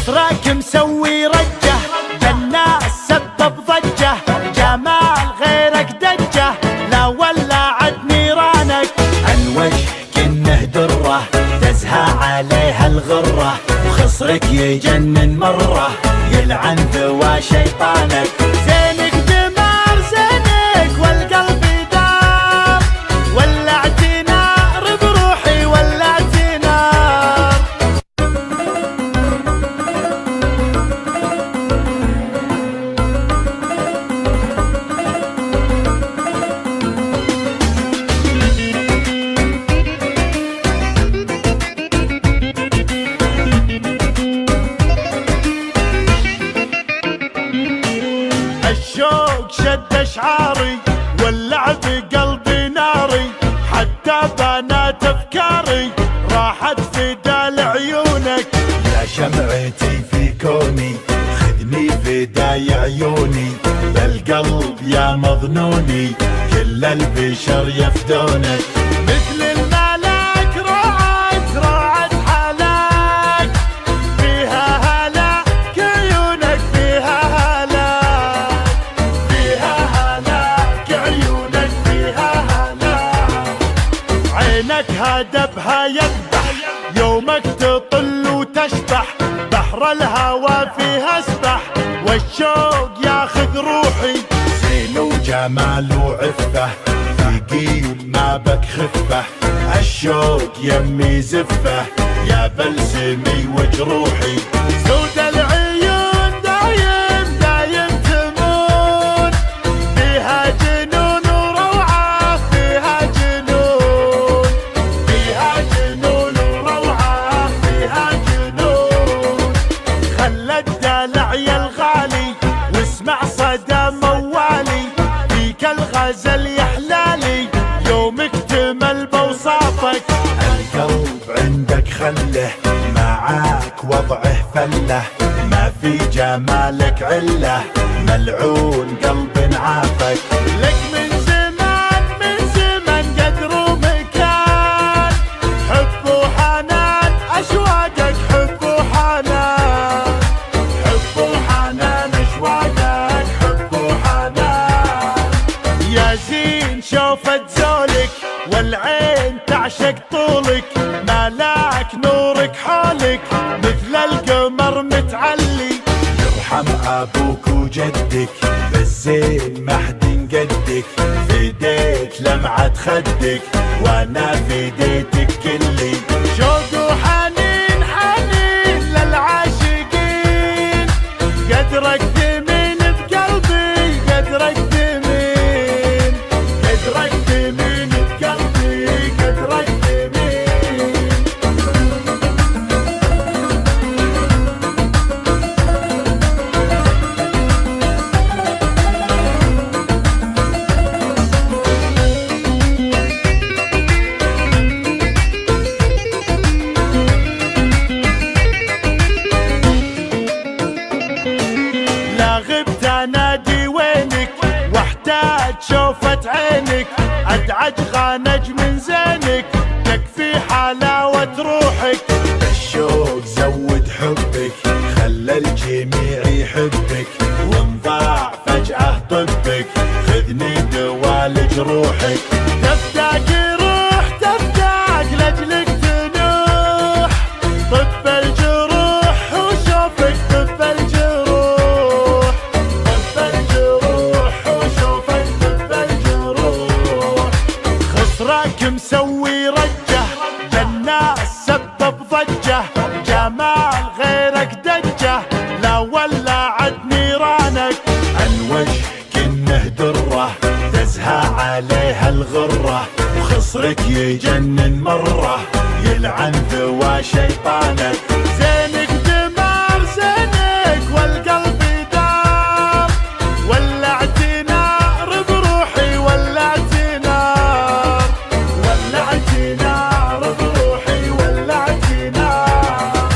خسرك مسوي رجه بالناس سبب ضجه، جمال غيرك دجه لا ولعت نيرانك. عن كنه دره تزهى عليها الغره، وخصرك يجنن مره يلعن ذوى شيطانك. زينك دمار زينك والقلب دار، ولعت نار بروحي ولعت نار. الشوق شد اشعاري واللعب قلبي ناري، حتى بنات افكاري راحت فدا لعيونك. يا شمعتي في كوني خذني فداي عيوني، بالقلب يا مظنوني كل البشر يفدونك. مثل الملاك روعت حلاك، فيها هلاك عيونك فيها هلاك، فيها هلاك عيونك فيها هلاك. عينك هدبها يذبح يومك تطل وتشبح، بحر الهوى فيها اسبح والشوق ياخذ روحي. زين وجمال وعفه ثقيل ما بك خفه، الشوق يمي زفه يا بلسمي وجروحي. سود العيون دايم تمون، فيها جنون وروعه فيها جنون، فيها جنون وروعه فيها جنون. خلى الدلع يا الغالي واسمع صدى موالي، فيك الغزل يحلالي يوم اكتمل بوصافك. القلب عندك خله معاك وضعه فله، ما في جمالك عله ملعون قلب عافك. لك من زمان قدر ومكان، حب وحنان اشواقك حب وحنان، حب وحنان اشواقك حب وحنان. يا زين شوفت زولك والعين تعشق طولك، ملاك نورك حولك مثل القمر متعلي. يرحم ابوك وجدك بالزين ما حد قدك، فديت لمعة خدك وانا فديتك كلي. شوق وحنين حنين للعاشقين، قدرك ثمين بقلبي قدرك ثمين، قدرك ثمين بقلبي قدرك ثمين. لا غبت انادي وينك واحتاج شوفة عينك، ادعج غانج من زينك تكفي حلاوة روحك. الشوق زود حبك خلى الجميع يحبك، وانضاع فجأة طبك خذني دوالج روحك. تفتاك روح تفتاك لاجلك تنوح، طب الجروح وشوفك طب الجروح، طب الجروح وشوفك طب الجروح. خسرك مسوي رجه بالناس سبب ضجه، جمال غيرك دجه لا ولعت نيرانك. عن كنه دره تزهى عليها الغره، وخصرك يجنن مره يلعن ذوى شيطانك. زينك دمار زينك والقلب دار، ولعت نار بروحي ولعت نار، ولعت نار بروحي ولعت نار.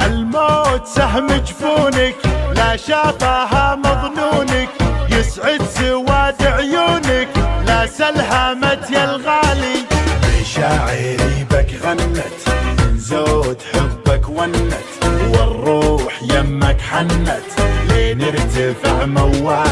الموت سهم جفونك لا شافها مظنونك، يسعد سواد عيونك لا سلهمت يا الغالي. بشاعري بك غنت من زود حبك ونت، والروح حنت لين ارتفع موال.